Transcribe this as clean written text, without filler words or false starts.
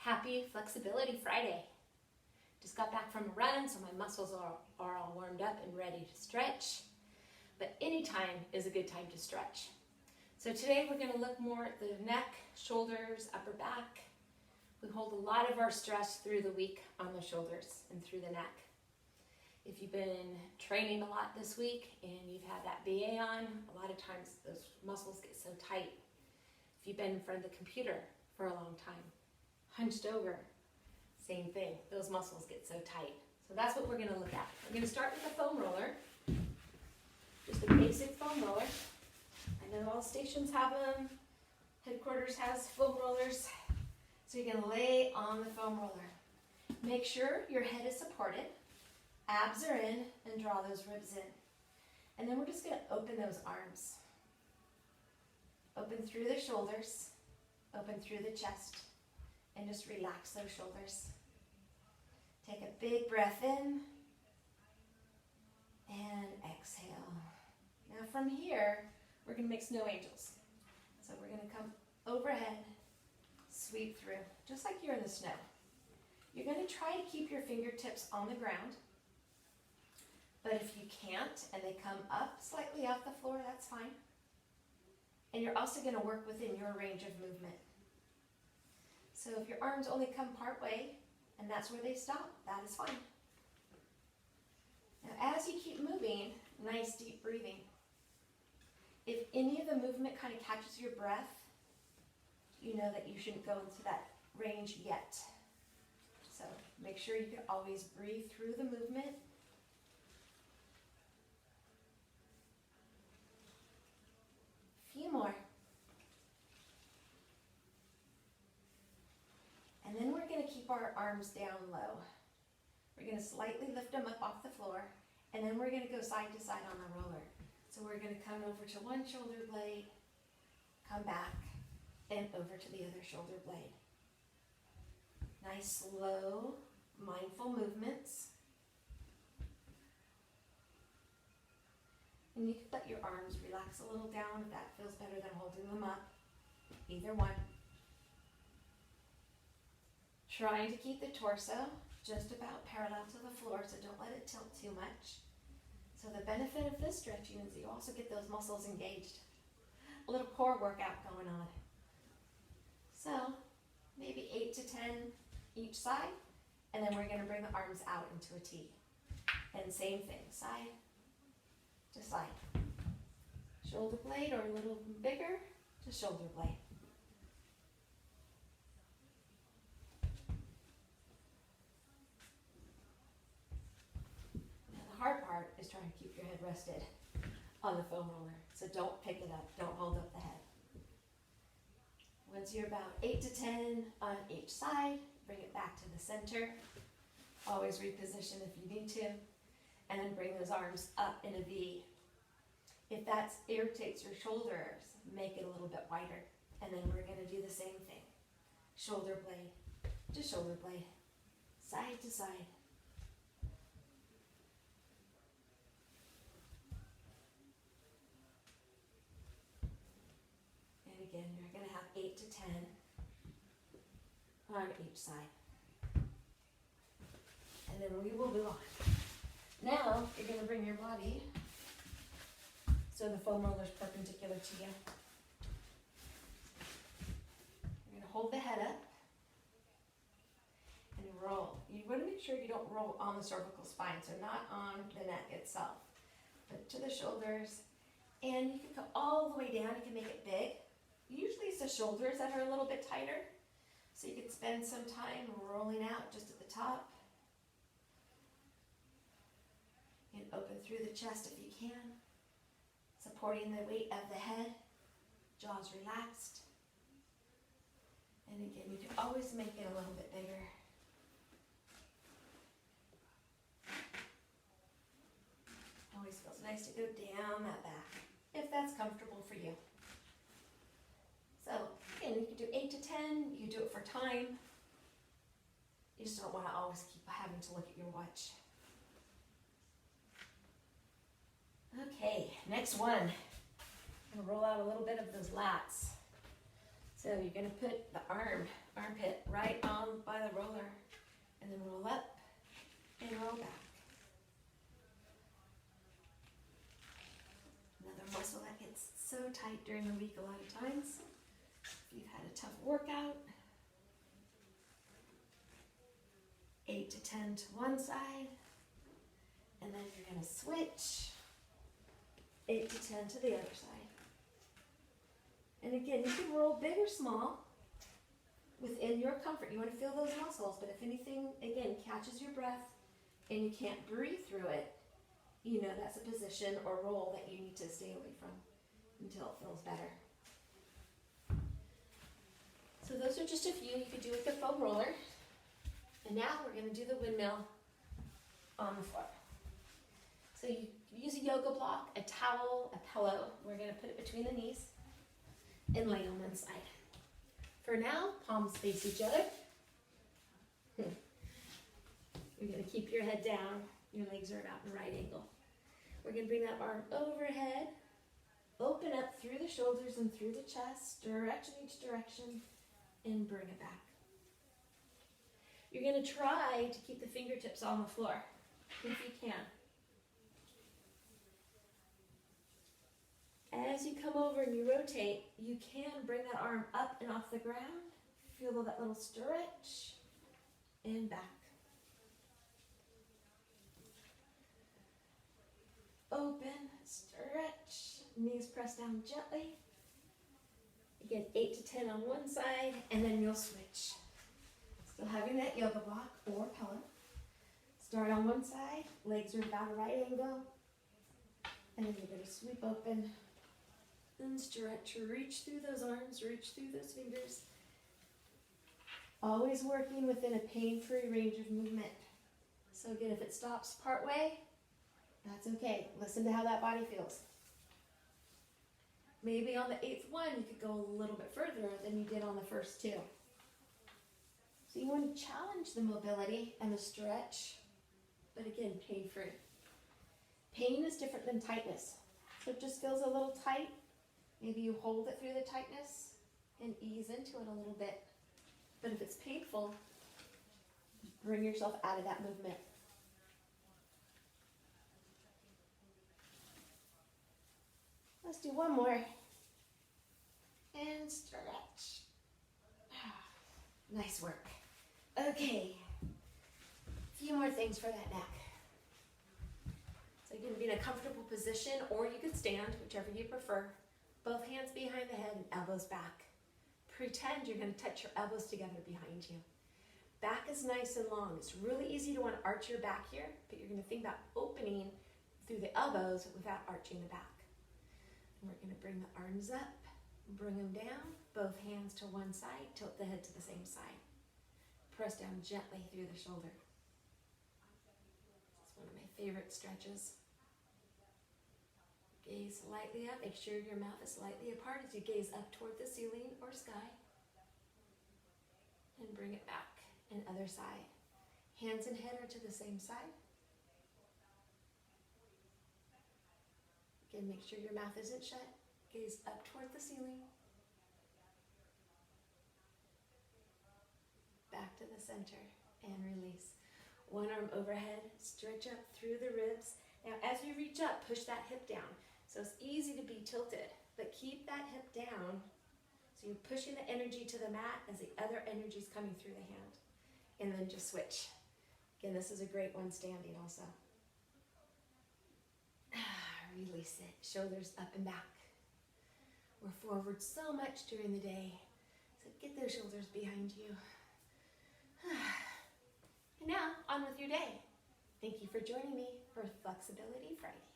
Happy Flexibility Friday. Just got back from a run, so my muscles are all warmed up and ready to stretch. But any time is a good time to stretch. So today we're going to look more at the neck, shoulders, upper back. We hold a lot of our stress through the week on the shoulders and through the neck. If you've been training a lot this week and you've had that BA on, a lot of times those muscles get so tight. If you've been in front of the computer for a long time, hunched over, same thing, those muscles get so tight. So that's what we're going to look at. We're going to start with a foam roller, just a basic foam roller. I know all stations have them, headquarters has foam rollers. So you're going to lay on the foam roller. Make sure your head is supported, abs are in, and draw those ribs in. And then we're just going to open those arms. Open through the shoulders, open through the chest, and just relax those shoulders. Take a big breath in, and exhale. Now from here, we're going to make snow angels. So we're going to come overhead, sweep through, just like you're in the snow. You're going to try to keep your fingertips on the ground, but if you can't and they come up slightly off the floor, that's fine. And you're also going to work within your range of movement. So if your arms only come part way and that's where they stop, that is fine. Now as you keep moving, nice deep breathing. If any of the movement kind of catches your breath, you know that you shouldn't go into that range yet. So make sure you can always breathe through the movement. Few more. And then we're going to keep our arms down low. We're going to slightly lift them up off the floor, and then we're going to go side to side on the roller. So we're going to come over to one shoulder blade, come back, and over to the other shoulder blade. Nice, slow, mindful movements. And you can let your arms relax a little down if that feels better than holding them up. Either one. Trying to keep the torso just about parallel to the floor, so don't let it tilt too much. So the benefit of this stretching is you also get those muscles engaged. A little core workout going on. So maybe 8 to 10 each side, and then we're going to bring the arms out into a T. And same thing, side to side. Shoulder blade or a little bigger to shoulder blade. Now the hard part is trying to keep your head rested on the foam roller. So don't pick it up, don't hold up the head. Once you're about 8 to 10 on each side, bring it back to the center. Always reposition if you need to. And then bring those arms up in a V. If that irritates your shoulders, make it a little bit wider. And then we're going to do the same thing. Shoulder blade to shoulder blade, side to side. And again, you're going to have 8 to 10 on each side. And then we will move on. Now, you're going to bring your body so the foam roller is perpendicular to you. You're going to hold the head up and roll. You want to make sure you don't roll on the cervical spine, so not on the neck itself, but to the shoulders. And you can go all the way down. You can make it big. Usually it's the shoulders that are a little bit tighter, so you could spend some time rolling out just at the top. And open through the chest if you can, supporting the weight of the head, jaws relaxed. And again, you can always make it a little bit bigger. Always feels nice to go down that back, if that's comfortable for you. So, again, you can do 8 to 10, you do it for time. You just don't want to always keep having to look at your watch. Okay, next one. I'm going to roll out a little bit of those lats. So you're going to put the armpit right on a roller, and then roll up and roll back. Another muscle that gets so tight during the week a lot of times. If you've had a tough workout. 8 to 10 to one side, and then you're going to switch 8 to 10 to the other side. And again, you can roll big or small within your comfort. You want to feel those muscles, but if anything, again, catches your breath and you can't breathe through it, you know that's a position or roll that you need to stay away from until it feels better. So those are just a few you could do with the foam roller. And now we're going to do the windmill on the floor. So you use a yoga block, a towel, a pillow. We're going to put it between the knees and lay on one side. For now, palms face each other. You're going to keep your head down. Your legs are about in a right angle. We're going to bring that arm overhead. Open up through the shoulders and through the chest. Stretch in each direction and bring it back. You're going to try to keep the fingertips on the floor, if you can. As you come over and you rotate, you can bring that arm up and off the ground. Feel that little stretch and back. Open, stretch, knees press down gently. Again, 8 to 10 on one side, and then you'll switch. Still having that yoga block or pillow. Start on one side, legs are about a right angle, and then you're going to sweep open and stretch. Reach through those arms, reach through those fingers. Always working within a pain-free range of movement. So again, if it stops part way, that's okay. Listen to how that body feels. Maybe on the 8th one, you could go a little bit further than you did on the first 2. So you want to challenge the mobility and the stretch, but again, pain-free. Pain is different than tightness. So it just feels a little tight. Maybe you hold it through the tightness and ease into it a little bit. But if it's painful, just bring yourself out of that movement. Let's do one more. And stretch. Nice work. Okay. A few more things for that neck. So you can be in a comfortable position, or you could stand, whichever you prefer. Both hands behind the head and elbows back. Pretend you're going to touch your elbows together behind you. Back is nice and long. It's really easy to want to arch your back here, but you're going to think about opening through the elbows without arching the back. And we're going to bring the arms up, bring them down, both hands to one side, tilt the head to the same side. Press down gently through the shoulder. It's one of my favorite stretches. Gaze slightly up. Make sure your mouth is slightly apart as you gaze up toward the ceiling or sky. And bring it back. And other side. Hands and head are to the same side. Again, make sure your mouth isn't shut. Gaze up toward the ceiling. Back to the center and release. One arm overhead, stretch up through the ribs. Now as you reach up, push that hip down. So it's easy to be tilted, but keep that hip down so you're pushing the energy to the mat as the other energy is coming through the hand. And then just switch. Again, this is a great one standing also. Release it. Shoulders up and back. We're forward so much during the day. So get those shoulders behind you. And now, on with your day. Thank you for joining me for Flexibility Friday.